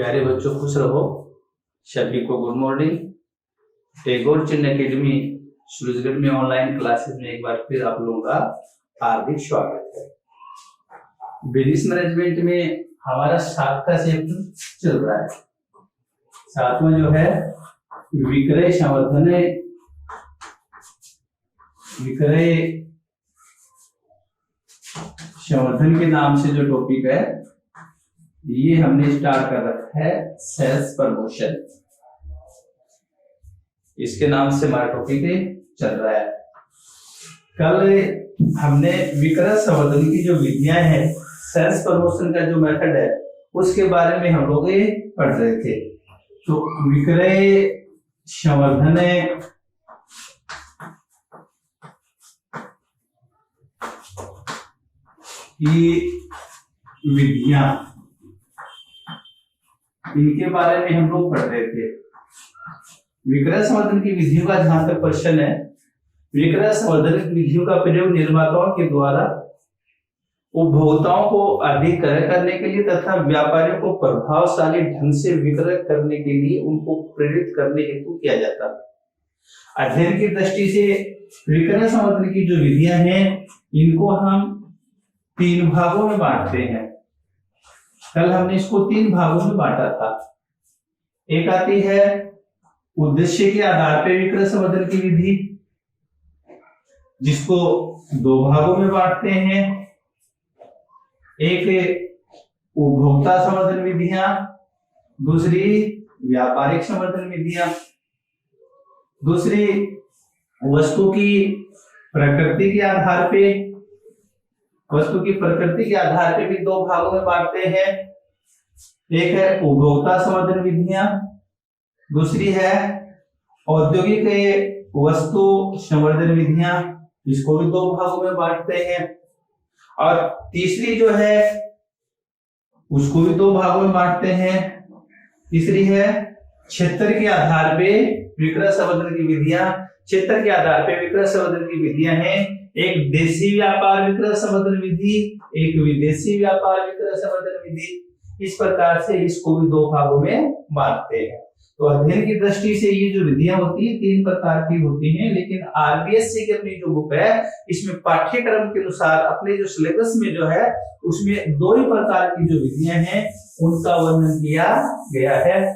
प्यारे बच्चों, खुश रहो। सभी को गुड मॉर्निंग। टैगोर चिन्ह एकेडमी सूरजगढ़ में ऑनलाइन क्लासेस में एक बार फिर आप लोगों का हार्दिक स्वागत है। बिजनेस मैनेजमेंट में हमारा 7वां चैप्टर चल रहा है। 7वां जो है विक्रय संवर्धन के नाम से जो टॉपिक है ये हमने स्टार्ट कर रखा है, सेल्स प्रमोशन। इसके नाम से हमारा टॉपिक चल रहा है। कल हमने विक्रय संवर्धन की जो विधियां हैं, सेल्स प्रमोशन का जो मेथड है, उसके बारे में हम लोग पढ़ रहे थे। तो विक्रय संवर्धन की विधियां, इनके बारे में हम लोग पढ़ रहे थे। विक्रय संवर्धन की विधियों का जहां तक प्रश्न है, विक्रय संवर्धन विधियों का प्रयोग निर्माताओं के द्वारा उपभोक्ताओं को अधिक क्रय करने के लिए तथा व्यापारियों को प्रभावशाली ढंग से विक्रय करने के लिए उनको प्रेरित करने हेतु किया जाता है। अध्ययन की दृष्टि से विक्रय संवर्धन की जो विधियां हैं, इनको हम 3 भागों में बांटते हैं। कल हमने इसको 3 भागों में बांटा था। एक आती है उद्देश्य के आधार पर विक्रय संवर्धन की विधि, जिसको 2 भागों में बांटते हैं। एक उपभोक्ता संवर्धन विधियां, दूसरी व्यापारिक संवर्धन विधियां। दूसरी वस्तु की प्रकृति के आधार पे, वस्तु की प्रकृति के आधार पे भी 2 भागों में बांटते हैं। एक है उपभोक्ता संवर्धन विधियां, दूसरी है औद्योगिक वस्तु संवर्धन विधियां, इसको भी 2 भागों में बांटते हैं। और तीसरी जो है उसको भी 2 भागों में बांटते हैं। तीसरी है क्षेत्र के आधार पे विक्रय संवर्धन की विधियां। क्षेत्र के आधार पे विक्रय संवर्धन की विधियां हैं, एक देशी व्यापार विक्रय संवर्धन विधि, एक विदेशी व्यापार विक्रय संवर्धन विधि। इस प्रकार से इसको भी 2 भागों में बांटते हैं। तो अध्ययन की दृष्टि से ये जो विधियां होती है 3 प्रकार की होती हैं, लेकिन आरबीएससी की अपनी जो बुक है, इसमें पाठ्यक्रम के अनुसार अपने जो सिलेबस में जो है उसमें 2 ही प्रकार की जो विधियां हैं उनका वर्णन किया गया है।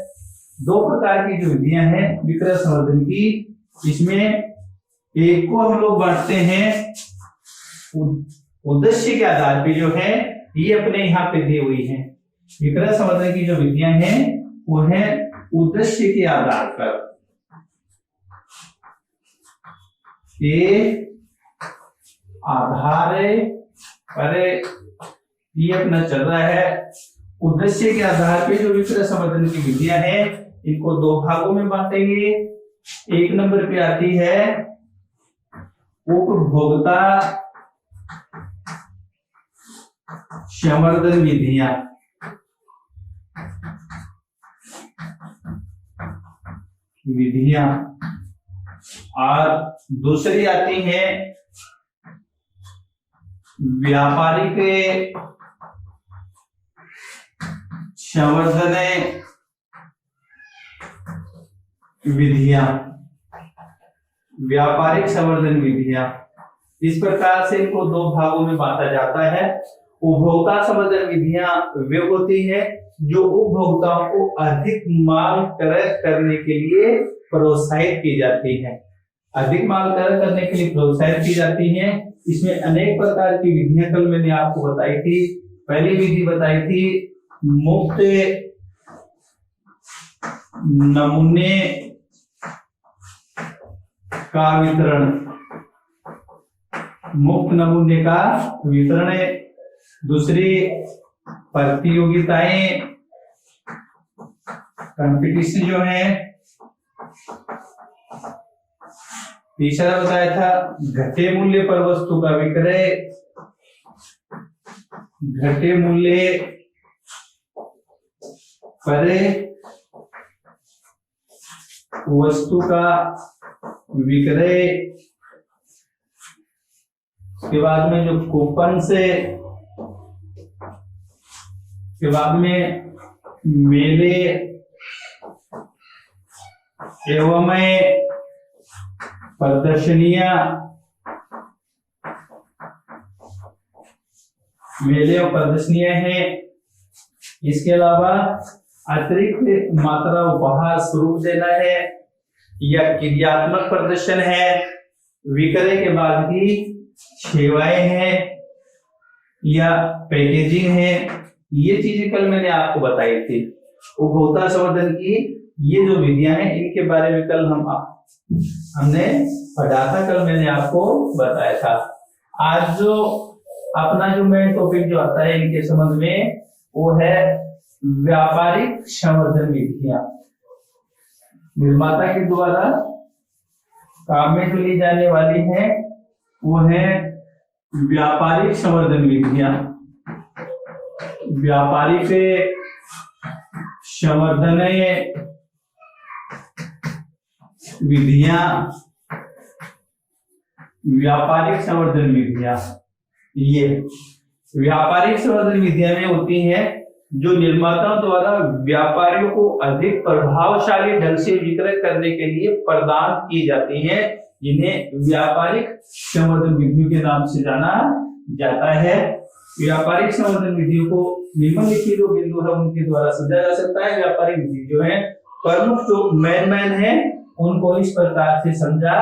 2 प्रकार की जो विधियां हैं विक्रय संवर्धन की, इसमें एक को हम लोग बांटते हैं उद्देश्य के आधार पे, जो है ये अपने यहाँ पे दी हुई है। विक्रय संवर्धन की जो विधियां हैं वो है उद्देश्य के आधार पर। ये आधार पर ये अपना चल रहा है। उद्देश्य के आधार पे जो विक्रय संवर्धन की विधियां हैं, इनको 2 भागों में बांटेंगे। एक नंबर पे आती है उपभोक्ता संवर्धन विधियां। और दूसरी आती है व्यापारिक संवर्धन विधियां। व्यापारिक संवर्धन विधियां, इस प्रकार से इनको 2 भागों में बांटा जाता है। उपभोक्ता संवर्धन विधियां वे होती है जो उपभोक्ताओं को अधिक माल क्रय करने के लिए प्रोत्साहित की जाती है। अधिक माल क्रय करने के लिए प्रोत्साहित की जाती है। इसमें अनेक प्रकार की विधियां कल मैंने आपको बताई थी। पहली विधि बताई थी मुफ्त नमूने का वितरण। मुफ्त नमूने का वितरण है। दूसरी प्रतियोगिताएं, कंपटीशन जो है। तीसरा बताया था घटे मूल्य पर वस्तु का विक्रय। घटे मूल्य पर वस्तु का विक्रय। उसके बाद में जो कूपन से, के बाद में मेले एवं प्रदर्शनियां, मेले और प्रदर्शनियां हैं। इसके अलावा अतिरिक्त मात्रा उपहार स्वरूप देना है, या क्रियात्मक प्रदर्शन है, विक्रय के बाद की सेवाएं हैं, या पैकेजिंग है। ये चीजें कल मैंने आपको बताई थी। उपभोक्ता संवर्धन की ये जो विधियां हैं इनके बारे में कल हमने पढ़ा था, कल मैंने आपको बताया था। आज जो अपना जो मेन टॉपिक जो आता है इनके संबंध में वो है व्यापारिक संवर्धन विधियां। निर्माता के द्वारा काम में जो ली जाने वाली है वो है व्यापारिक संवर्धन विधियां। व्यापारिक संवर्धन विधियां, व्यापारिक संवर्धन विधियां, ये व्यापारिक संवर्धन विधियां में होती हैं जो निर्माताओं द्वारा व्यापारियों को अधिक प्रभावशाली ढंग से विक्रय करने के लिए प्रदान की जाती हैं, जिन्हें व्यापारिक संवर्धन विधियों के नाम से जाना जाता है। व्यापारिक संवर्धन विधियों को निम्नलिखित जो बिंदु है उनके द्वारा समझा जा सकता है। व्यापारिक विधि जो है प्रमुख जो मेन है उनको इस प्रकार से समझा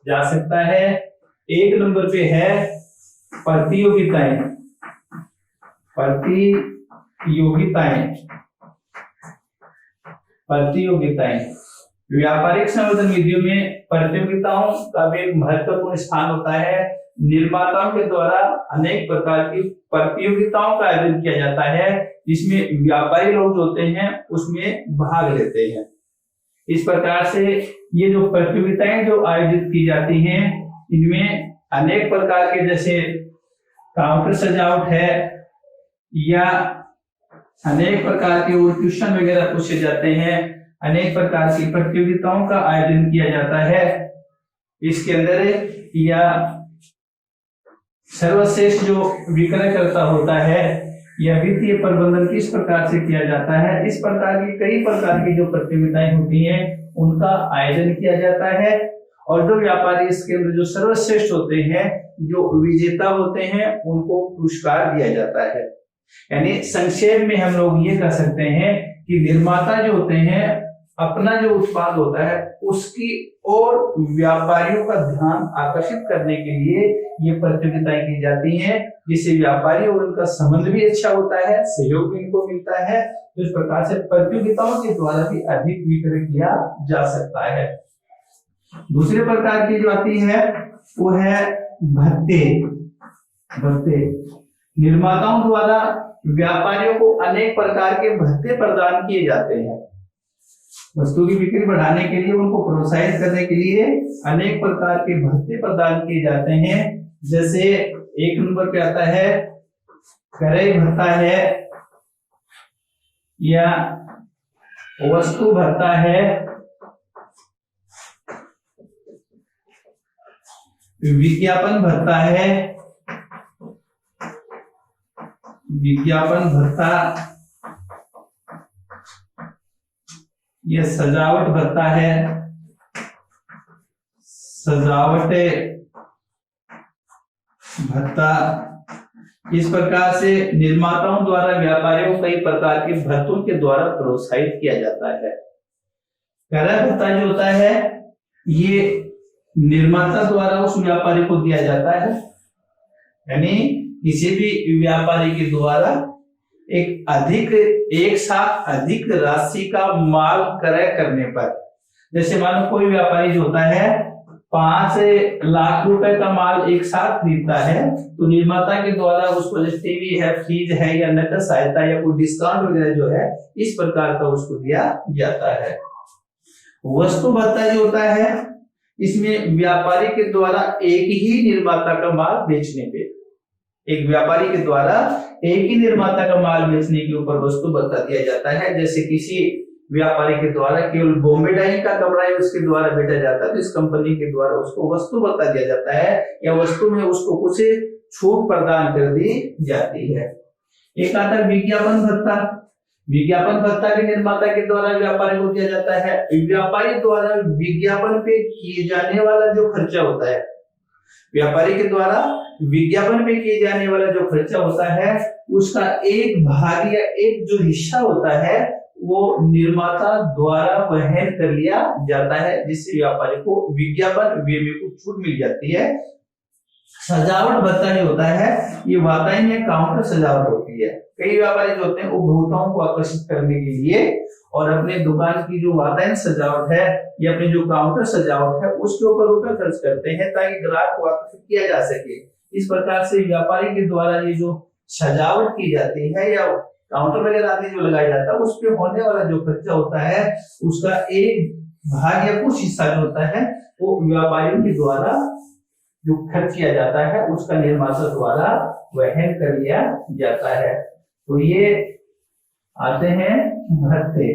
जा सकता है। एक नंबर पे है प्रतियोगिताएं। प्रतियोगिताएं व्यापारिक संवर्धन विधियों में प्रतियोगिताओं का भी एक महत्वपूर्ण स्थान होता है। निर्माताओं के द्वारा अनेक प्रकार की प्रतियोगिताओं का आयोजन किया जाता है, जिसमें व्यापारी लोग जो होते हैं उसमें भाग लेते हैं। इस प्रकार से ये जो प्रतियोगिताएं जो आयोजित की जाती हैं इनमें अनेक प्रकार के जैसे काउंटर सजावट है, या अनेक प्रकार के और क्वेश्चन वगैरह पूछे जाते हैं, अनेक प्रकार की प्रतियोगिताओं का आयोजन किया जाता है। इसके अंदर या सर्वश्रेष्ठ जो विक्रय करता होता है या वित्तीय प्रबंधन किस प्रकार से किया जाता है, इस प्रकार की कई प्रकार की जो प्रतियोगिताएं होती हैं उनका आयोजन किया जाता है। और जो व्यापारी इसके अंदर जो सर्वश्रेष्ठ होते हैं, जो विजेता होते हैं, उनको पुरस्कार दिया जाता है। यानी संक्षेप में हम लोग ये कह सकते हैं कि निर्माता जो होते हैं अपना जो उत्पाद होता है उसकी और व्यापारियों का ध्यान आकर्षित करने के लिए ये प्रतियोगिताएं की जाती हैं, जिससे व्यापारी और उनका संबंध भी अच्छा होता है, सहयोग भी इनको मिलता है। तो इस प्रकार से प्रतियोगिताओं के द्वारा भी अधिक विक्रय किया जा सकता है। दूसरे प्रकार की जो आती है वो है भत्ते। निर्माताओं द्वारा व्यापारियों को अनेक प्रकार के भत्ते प्रदान किए जाते हैं। वस्तु की बिक्री बढ़ाने के लिए, उनको प्रोत्साहित करने के लिए अनेक प्रकार के भत्ते प्रदान किए जाते हैं। जैसे एक नंबर पे आता है क्रय भत्ता है, या वस्तु भत्ता है, विज्ञापन भत्ता है, विज्ञापन भत्ता, यह सजावट भत्ता है, सजावट भत्ता। इस प्रकार से निर्माताओं द्वारा व्यापारियों को कई प्रकार के भत्तों के द्वारा प्रोत्साहित किया जाता है। क्रय भत्ता जो होता है ये निर्माता द्वारा उस व्यापारी को दिया जाता है, यानी किसी भी व्यापारी के द्वारा एक साथ अधिक राशि का माल क्रय करने पर, जैसे मानो कोई व्यापारी जो होता है 5 लाख रुपए का माल एक साथ खरीदता है, तो निर्माता के द्वारा उसको जैसे टीवी है, फ्रिज है, या नकद सहायता या कोई डिस्काउंट वगैरह जो है इस प्रकार का उसको दिया जाता है। वस्तु भत्ता जो होता है इसमें व्यापारी के द्वारा एक ही निर्माता का माल बेचने पे, एक व्यापारी के द्वारा एक ही निर्माता का माल बेचने के ऊपर वस्तु भत्ता दिया जाता है। जैसे किसी व्यापारी के द्वारा केवल बॉम्बे डाइंग का कपड़ा ही उसके द्वारा बेचा जाता है तो इस कंपनी के द्वारा उसको वस्तु भत्ता दिया जाता है, या वस्तु में उसको कुछ छूट प्रदान कर दी जाती है। एक आता है विज्ञापन भत्ता। विज्ञापन भत्ता भी निर्माता के द्वारा व्यापारी को दिया जाता है। व्यापारी द्वारा विज्ञापन पे किए जाने वाला जो खर्चा होता है, व्यापारी के द्वारा विज्ञापन पे किए जाने वाला जो खर्चा होता है, उसका एक भाग या एक जो हिस्सा होता है वो निर्माता द्वारा वहन कर लिया जाता है, जिससे व्यापारी को विज्ञापन व्यय में कुछ छूट मिल जाती है। सजावट भत्ता जो होता है ये वातायन या काउंटर सजावट होती है। कई व्यापारी जो होते हैं उपभोक्ताओं को आकर्षित करने के लिए और अपने दुकान की जो वातायन सजावट है या अपनी जो काउंटर सजावट है उसके ऊपर रुपए खर्च करते हैं ताकि ग्राहक को आकर्षित किया जा सके। इस प्रकार से व्यापारी के द्वारा ये जो सजावट की जाती है या काउंटर वगैरह आदि जो लगाया जाता है उस पे होने वाला जो खर्चा होता है उसका एक भाग या कुछ हिस्सा जो होता है वो व्यापारियों के द्वारा जो खर्च किया जाता है उसका निर्माता द्वारा वहन कर लिया जाता है। तो ये आते हैं भत्ते।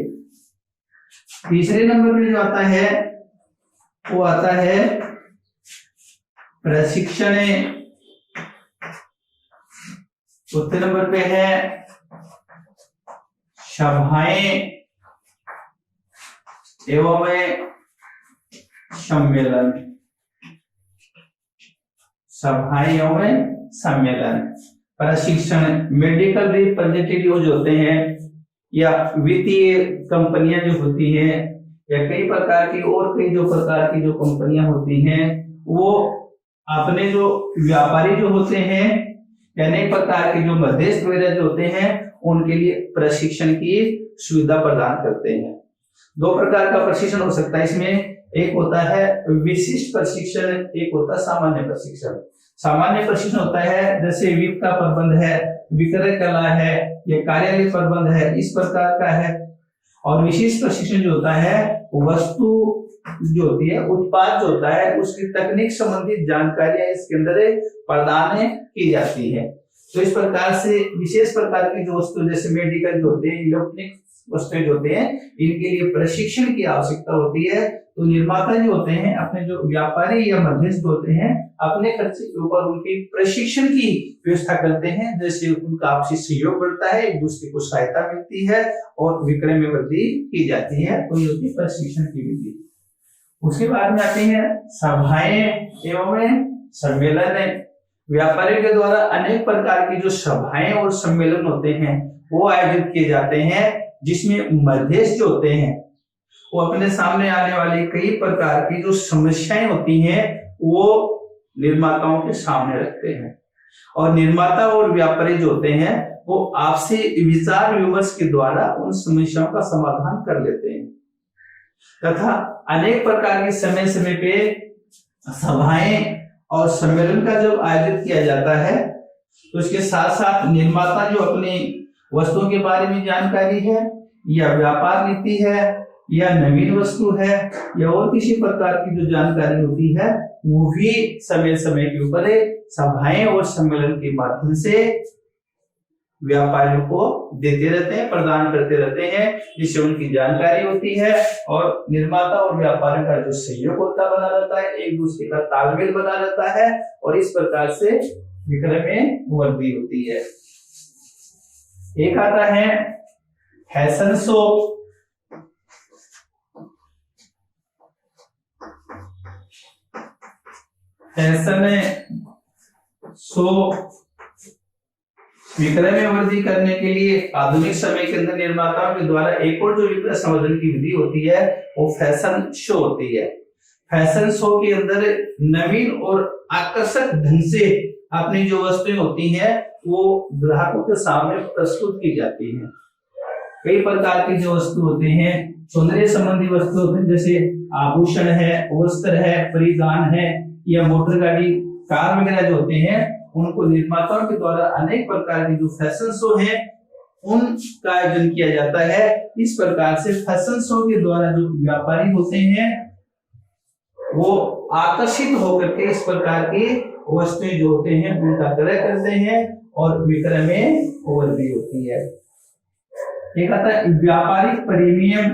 तीसरे नंबर पे जो आता है वो आता है प्रशिक्षण। चौथे नंबर पे है सभाएं एवं सम्मेलन। सभाएं एवं सम्मेलन। प्रशिक्षण मेडिकल रिप्रेजेंटेटिव जो होते हैं या वित्तीय कंपनियां जो होती हैं या कई प्रकार की और कई जो प्रकार की जो कंपनियां होती हैं वो अपने जो व्यापारी जो होते हैं या अनेक प्रकार के जो मध्यस्थ वगैरह जो होते हैं उनके लिए प्रशिक्षण की सुविधा प्रदान करते हैं। दो प्रकार का प्रशिक्षण हो सकता है इसमें, एक होता है विशिष्ट प्रशिक्षण, एक होता है सामान्य प्रशिक्षण। सामान्य प्रशिक्षण होता है जैसे वित्त का प्रबंध है, विक्रय कला है या कार्यालय प्रबंध है, इस प्रकार का है। और विशिष्ट प्रशिक्षण जो होता है वस्तु जो होती है, उत्पाद जो होता है उसकी तकनीक संबंधित जानकारियां इसके अंदर प्रदान की जाती है। तो इस प्रकार से विशेष प्रकार की जो वस्तु जैसे मेडिकल जो होते हैं, इलेक्ट्रॉनिक वस्तुएं जो होते हैं, इनके लिए प्रशिक्षण की आवश्यकता होती है। तो निर्माता जो होते हैं अपने जो व्यापारी या मध्यस्थ होते हैं अपने खर्चे के ऊपर उनके प्रशिक्षण की व्यवस्था करते हैं, जैसे उनका आपसी सहयोग बढ़ता है, एक दूसरे को सहायता मिलती है और विक्रय में वृद्धि की जाती है। तो ये होती है प्रशिक्षण की विधि। उसके बाद में आती है सभाएं एवं सम्मेलन। व्यापारियों के द्वारा अनेक प्रकार की जो सभाएं और सम्मेलन होते हैं वो आयोजित किए जाते हैं, जिसमें मध्यस्थ जो होते हैं वो अपने सामने आने वाली कई प्रकार की जो समस्याएं होती हैं वो निर्माताओं के सामने रखते हैं और निर्माता और व्यापारी जो होते हैं वो आपसी विचार विमर्श के द्वारा उन समस्याओं का समाधान कर लेते हैं। तथा अनेक प्रकार के समय समय पे सभाएं और सम्मेलन का जब आयोजित किया जाता है तो इसके साथ साथ निर्माता जो अपनी वस्तुओं के बारे में जानकारी है या व्यापार नीति है या नवीन वस्तु है या और किसी प्रकार की जो जानकारी होती है वो भी समय समय के ऊपर सभाएं और सम्मेलन के माध्यम से व्यापारियों को देते रहते हैं, प्रदान करते रहते हैं, जिससे उनकी जानकारी होती है और निर्माता और व्यापारियों का जो सहयोग होता बना रहता है, एक दूसरे का तालमेल बना रहता है और इस प्रकार से विक्रय में वृद्धि होती है। एक आता है फैशन शो। फैशन शो विक्रय में वृद्धि करने के लिए आधुनिक समय के अंदर निर्माताओं के द्वारा एक और जो विक्रय संवर्धन की विधि होती है वो फैशन शो होती है। फैशन शो के अंदर नवीन और आकर्षक ढंग से अपनी जो वस्तुएं होती हैं वो ग्राहकों के सामने प्रस्तुत की जाती हैं। कई प्रकार की जो वस्तु होते हैं, सौंदर्य संबंधी वस्तु होते हैं, जैसे आभूषण है, वस्त्र है, परिधान है या मोटर गाड़ी, कार वगैरह जो होते हैं उनको निर्माताओं के द्वारा अनेक प्रकार की जो फैशन शो है उनका आयोजन किया जाता है। इस प्रकार से फैशन शो के द्वारा जो व्यापारी होते हैं वो आकर्षित होकर के इस प्रकार की वस्तुएं जो होते हैं उनका क्रय करते हैं और विक्रय में वृद्धि होती है। एक आता है व्यापारिक प्रीमियम।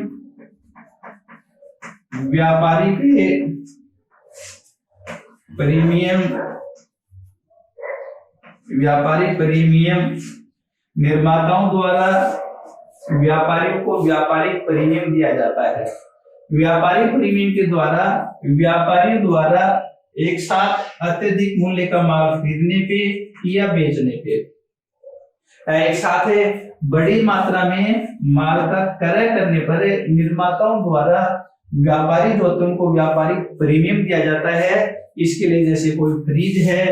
व्यापारिक प्रीमियम निर्माताओं द्वारा व्यापारियों को व्यापारिक प्रीमियम दिया जाता है। व्यापारिक प्रीमियम के द्वारा व्यापारियों द्वारा एक साथ अत्यधिक मूल्य का माल खरीदने पे या बेचने पे, एक साथ बड़ी मात्रा में माल का क्रय करने पर निर्माताओं द्वारा व्यापारी जो होते हैं उनको व्यापारिक प्रीमियम दिया जाता है। इसके लिए जैसे कोई फ्रिज है,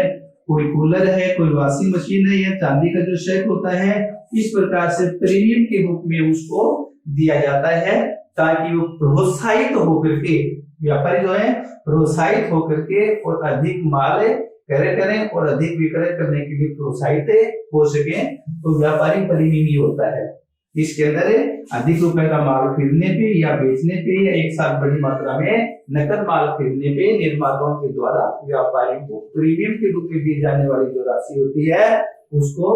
कोई कूलर है, कोई वॉशिंग मशीन है या चांदी का जो सेट होता है, इस प्रकार से प्रीमियम के रूप में उसको दिया जाता है ताकि वो प्रोत्साहित होकर के, व्यापारी जो है प्रोत्साहित होकर के और अधिक माल क्रय करें और अधिक विक्रय करने के लिए प्रोत्साहित हो सके, तो व्यापारी प्रीमियम ही होता है। इसके अंदर अधिक रुपए का माल खरीदने पे या बेचने पे या एक साथ बड़ी मात्रा में नकद माल खरीदने पे निर्माताओं के द्वारा व्यापारी को प्रीमियम के रूप में दी जाने वाली जो राशि होती है उसको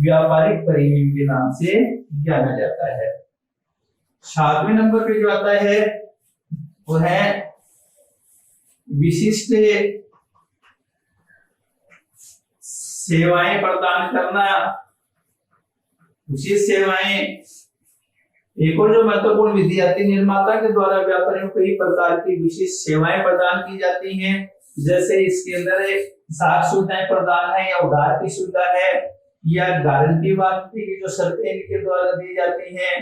व्यापारिक प्रीमियम के नाम से जाना जाता है। 7वें नंबर पे जो आता है वो है विशिष्ट सेवाएं प्रदान करना। विशिष्ट सेवाएं एक और जो महत्वपूर्ण विधि आती है, निर्माता के द्वारा व्यापारियों को कई प्रकार की विशिष्ट सेवाएं प्रदान की जाती हैं। जैसे इसके अंदर साख सुविधाएं प्रदान है या उधार की सुविधा है या गारंटी वापसी की जो शर्तें इनके द्वारा दी जाती हैं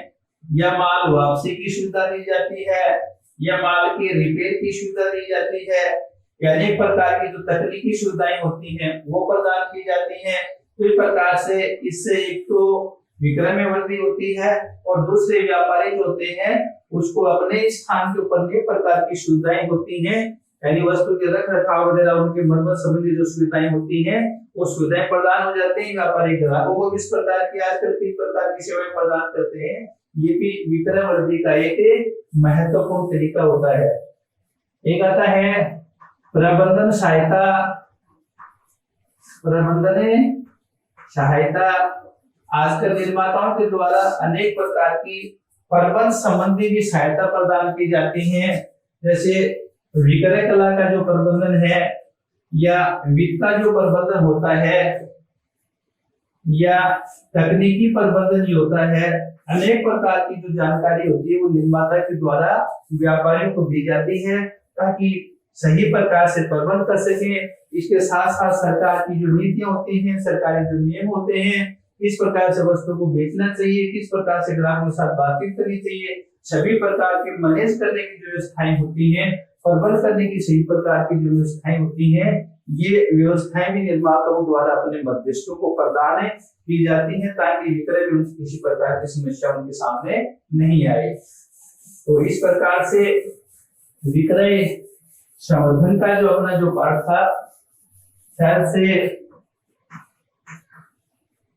या माल वापसी की सुविधा दी जाती है या माल की रिपेयर की सुविधा दी जाती है या अनेक प्रकार की जो तकनीकी सुविधाएं होती हैं वो प्रदान की जाती हैं। तो इस प्रकार से इससे एक तो विक्रय में वृद्धि होती है और दूसरे व्यापारी जो होते हैं उसको अपने स्थान के ऊपर अनेक प्रकार की सुविधाएं होती हैं, यानी वस्तु के रख रखाव वगैरह उनके मरम्मत संबंधी जो सुविधाएं होती हैं वो सुविधाएं प्रदान हो जाती हैं। व्यापारी ग्राहकों को किस प्रकार की आजकल कई प्रकार की सेवाएं प्रदान करते हैं, ये भी विक्रय वृद्धि का एक महत्वपूर्ण तरीका होता है। एक आता है प्रबंधन सहायता। प्रबंधन सहायता आजकल निर्माताओं के द्वारा अनेक प्रकार की प्रबंध संबंधी भी सहायता प्रदान की जाती है। जैसे विक्रय कला का जो प्रबंधन है या वित्त का जो प्रबंधन होता है या तकनीकी प्रबंधन जो होता है, अनेक प्रकार की जो जानकारी होती है वो निर्माता के द्वारा व्यापारियों को दी जाती है ताकि सही प्रकार से प्रबंध कर सके। इसके साथ साथ सरकार की जो नीतियां होती हैं, सरकारी जो नियम होते हैं, किस प्रकार से वस्तु को बेचना चाहिए, किस प्रकार से ग्राहकों के साथ बातचीत करनी चाहिए, सभी प्रकार के मैनेज करने की जो व्यवस्थाएं होती हैं, प्रबंध करने की सही प्रकार की जो व्यवस्थाएं होती हैं, ये व्यवस्थाएं भी निर्माताओं द्वारा अपने मध्यस्थों को प्रदान की जाती हैं ताकि विक्रय में किसी प्रकार की समस्या उनके सामने नहीं आए। तो इस प्रकार से विक्रय संवर्धन का जो अपना जो पार्ट था, शायद से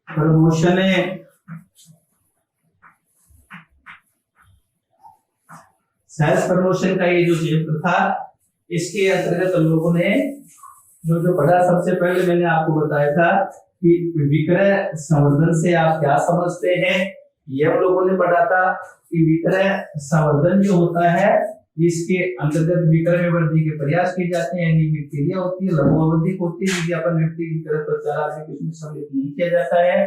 प्रमोशन सेल्स प्रमोशन का ये जो चैप्टर था, इसके अंतर्गत हम लोगों ने जो पढ़ा, सबसे पहले मैंने आपको बताया था कि विक्रय संवर्धन से आप क्या समझते हैं। ये हम लोगों ने पढ़ा था कि विक्रय संवर्धन जो होता है इसके अंतर्गत विक्रय में वृद्धि के प्रयास किए जाते हैं, यानी क्रिया होती है, लघु अवधि होती है, विज्ञापन व्यक्ति विक्रय प्रचार आदि कुछ में सम्मिलित नहीं किया जाता है।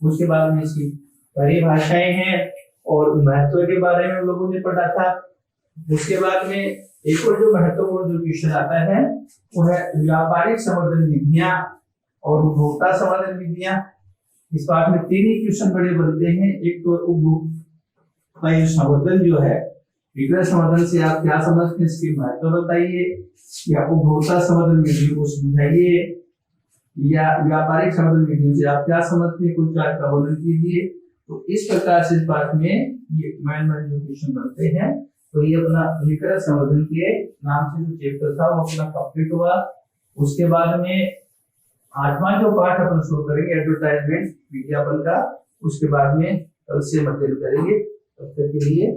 उसके बाद में इसकी परिभाषाएं हैं और महत्व के बारे में हम लोगों ने पढ़ा था। उसके बाद में एक और जो महत्वपूर्ण जो क्वेश्चन आता है वो है व्यापारिक संवर्धन विधियां और उपभोक्ता संवर्धन विधियां। इस पाठ में 3 ही क्वेश्चन बड़े बनते हैं। एक तो उपभोक्ता संवर्धन जो है, विक्रय संवर्धन से आप क्या समझते हैं, इसकी महत्व बताइए, या उपभोक्ता संवर्धन विधियों को समझाइए, या व्यापारिक संवर्धन विधियों से आप क्या समझते हैं, कुछ का वर्णन कीजिए। तो इस प्रकार से इस पाठ में ये मेन जो क्वेश्चन बनते हैं। तो ये अपना विक्रय संवर्धन के नाम से जो चैप्टर था वो अपना कंप्लीट हुआ। उसके बाद में 8वां जो पाठ अपन शुरू करेंगे एडवर्टाइजमेंट, विज्ञापन का, उसके बाद में कल से मध्य करेंगे। तब तक के लिए